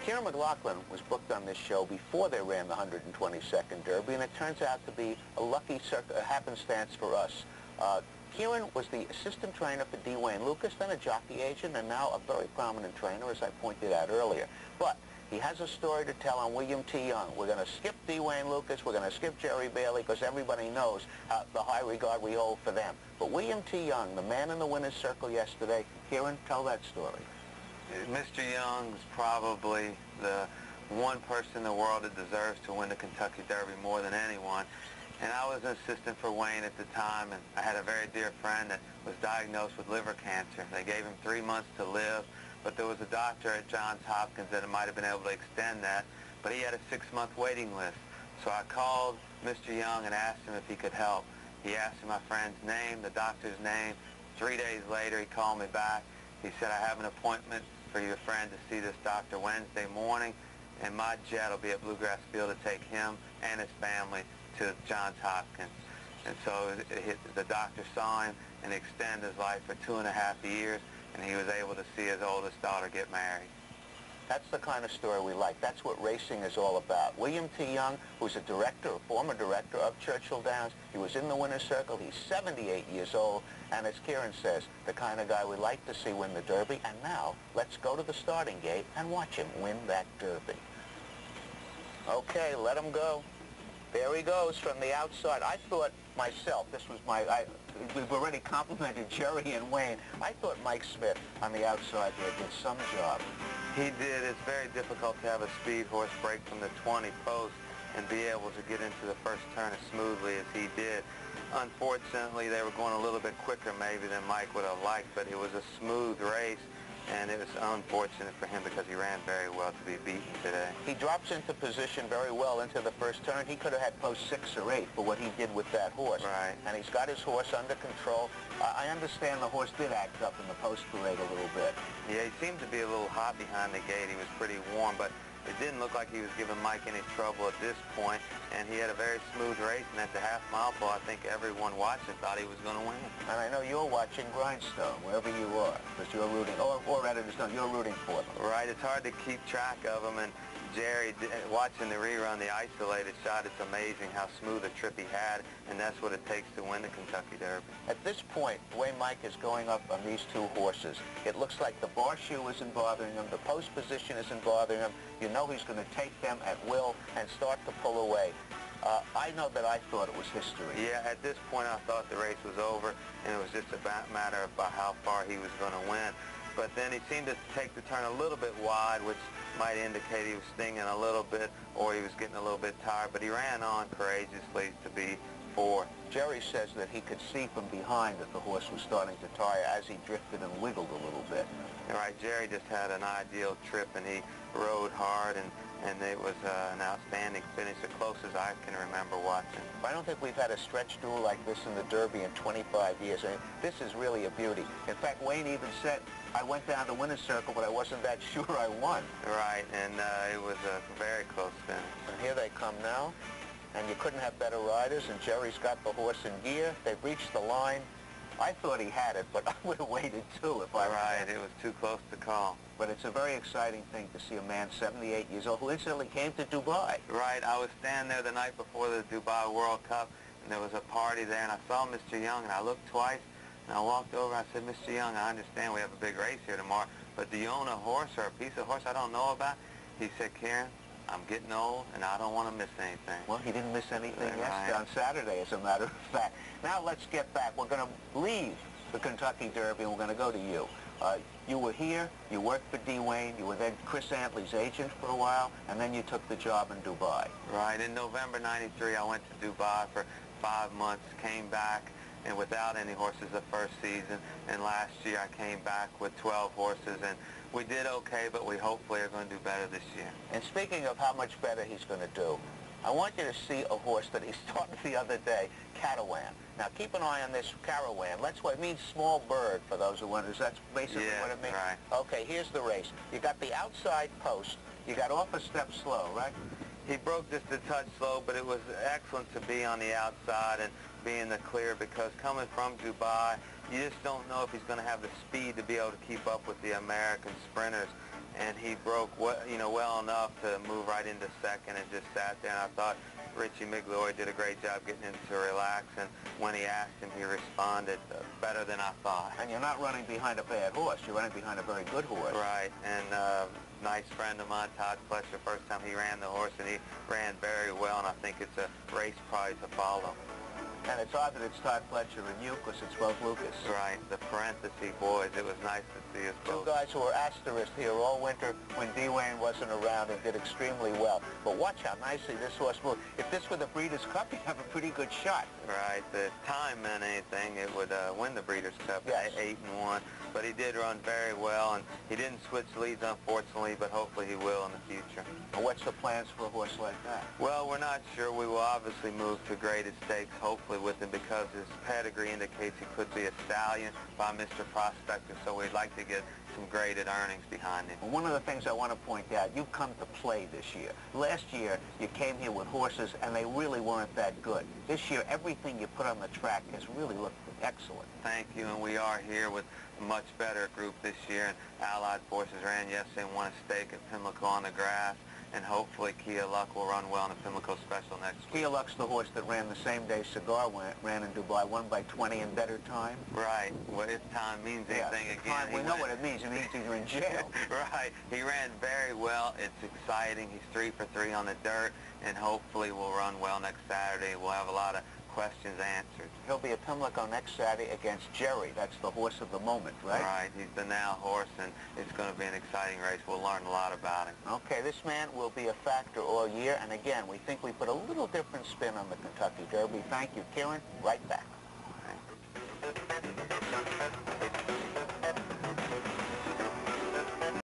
Kiaran McLaughlin was booked on this show before they ran the 122nd Derby, and it turns out to be a lucky happenstance for us. Kiaran was the assistant trainer for D. Wayne Lucas, then a jockey agent, and now a very prominent trainer, as I pointed out earlier. But he has a story to tell on William T. Young. We're going to skip D. Wayne Lucas, we're going to skip Jerry Bailey, because everybody knows the high regard we hold for them. But William T. Young, the man in the winner's circle yesterday, Kiaran, tell that story. Mr. Young's probably the one person in the world that deserves to win the Kentucky Derby more than anyone. And I was an assistant for Wayne at the time, and I had a very dear friend that was diagnosed with liver cancer. They gave him 3 months to live, but there was a doctor at Johns Hopkins that might have been able to extend that, but he had a 6-month waiting list. So I called Mr. Young and asked him if he could help. He asked me my friend's name, the doctor's name. 3 days later, he called me back. He said, I have an appointment for your friend to see this doctor Wednesday morning, and my jet will be at Bluegrass Field to take him and his family to Johns Hopkins. And so the doctor saw him and extended his life for 2.5 years, and he was able to see his oldest daughter get married. That's the kind of story we like. That's what racing is all about. William T. Young, who's a former director of Churchill Downs, he was in the winner's circle. He's 78 years old, and as Kiaran says, the kind of guy we like to see win the Derby. And now, let's go to the starting gate and watch him win that Derby. Okay, let him go. There he goes from the outside. I thought myself, we've already complimented Jerry and Wayne. I thought Mike Smith on the outside there did some job. He did. It's very difficult to have a speed horse break from the 20 post and be able to get into the first turn as smoothly as he did. Unfortunately, they were going a little bit quicker maybe than Mike would have liked, but it was a smooth race, and it was unfortunate for him because he ran very well to be beaten today. He drops into position very well into the first turn. He could have had post 6 or 8 for what he did with that horse. Right. And he's got his horse under control. I understand the horse did act up in the post parade a little bit. Yeah, he seemed to be a little hot behind the gate. He was pretty warm, but it didn't look like he was giving Mike any trouble at this point, and he had a very smooth race, and at the half-mile pole, I think everyone watching thought he was going to win. And I know you're watching Grindstone, wherever you are, because you're rooting, or Editors, no, you're rooting for them. Right, it's hard to keep track of them, and Jerry, watching the rerun, the isolated shot, it's amazing how smooth a trip he had, and that's what it takes to win the Kentucky Derby. At this point, the way Mike is going up on these 2 horses, it looks like the bar shoe isn't bothering him, the post position isn't bothering him. You know he's going to take them at will and start to pull away. I know that I thought it was history. Yeah, at this point I thought the race was over, and it was just a matter of how far he was going to win. But then he seemed to take the turn a little bit wide, which might indicate he was stinging a little bit or he was getting a little bit tired, but he ran on courageously to be 4th. Jerry says that he could see from behind that the horse was starting to tire as he drifted and wiggled a little bit. Right, Jerry just had an ideal trip, and he rode hard, and it was an outstanding finish, the closest I can remember watching. I don't think we've had a stretch duel like this in the Derby in 25 years. I mean, this is really a beauty. In fact, Wayne even said, I went down the winner's circle, but I wasn't that sure I won. Right, and it was a very close finish. And here they come now, and you couldn't have better riders, and Jerry's got the horse in gear. They've reached the line. I thought he had it, but I would have waited too if I were. Right, it was too close to call. But it's a very exciting thing to see a man 78 years old who incidentally came to Dubai. Right, I was standing there the night before the Dubai World Cup, and there was a party there, and I saw Mr. Young, and I looked twice, and I walked over, and I said, Mr. Young, I understand we have a big race here tomorrow, but do you own a horse or a piece of horse I don't know about? He said, Kiaran, I'm getting old, and I don't want to miss anything. Well, he didn't miss anything Right. yesterday, on Saturday, as a matter of fact. Now let's get back. We're going to leave the Kentucky Derby, and we're going to go to you. You were here, you worked for D. Wayne, you were then Chris Antley's agent for a while, and then you took the job in Dubai. Right, in November '93, I went to Dubai for 5 months, came back, and without any horses the first season, and last year I came back with 12 horses, and we did okay, but we hopefully are going to do better this year. And speaking of how much better he's going to do, I want you to see a horse that he started the other day, Carawan. Now, keep an eye on this Carawan. It means small bird, for those who wonder. That's basically what it means? Right. Okay, here's the race. You got the outside post. You got off a step slow, right? He broke just a touch slow, but it was excellent to be on the outside and be in the clear, because coming from Dubai, you just don't know if he's going to have the speed to be able to keep up with the American sprinters. and he broke well enough to move right into second and just sat there. And I thought Richie McLaughlin did a great job getting him to relax, and when he asked him, he responded better than I thought. And you're not running behind a bad horse. You're running behind a very good horse. Right, and nice friend of mine, Todd Fletcher, first time he ran the horse, and he ran very well, and I think it's a race probably to follow. And it's odd that it's Todd Fletcher and you, because it's both Lucas. Right, the parenthesis boys. It was nice to see us both. Two guys who were asterisks here all winter when D. Wayne wasn't around and did extremely well. But watch how nicely this horse moved. If this were the Breeders' Cup, you'd have a pretty good shot. Right, if time meant anything, it would win the Breeders' Cup, yes. 8-1. But he did run very well, and he didn't switch leads, unfortunately, but hopefully he will in the future. What's the plans for a horse like that? Well, we're not sure. We will obviously move to graded stakes, hopefully, with him, because his pedigree indicates he could be a stallion by Mr. Prospector, so we'd like to get some graded earnings behind him. Well, one of the things I want to point out, you've come to play this year. Last year, you came here with horses, and they really weren't that good. This year, everything you put on the track has really looked excellent. Thank you, and we are here with a much better group this year, and Allied Forces ran yesterday and won a stake at Pimlico on the grass, and hopefully Kia Luck will run well in the Pimlico Special next week. Kia Luck's the horse that ran the same day Cigar ran in Dubai, won by 20 in better time. Right. Well, if time means anything, again, we know what it means. It means you're in jail. Right. He ran very well. It's exciting. He's 3 for 3 on the dirt, and hopefully will run well next Saturday. We'll have a lot of questions answered. He'll be at Pimlico next Saturday against Jerry. That's the horse of the moment, right? Right. He's the now horse, and it's going to be an exciting race. We'll learn a lot about him. Okay, this man will be a factor all year, and again, we think we put a little different spin on the Kentucky Derby. Thank you, Kiaran. Right back.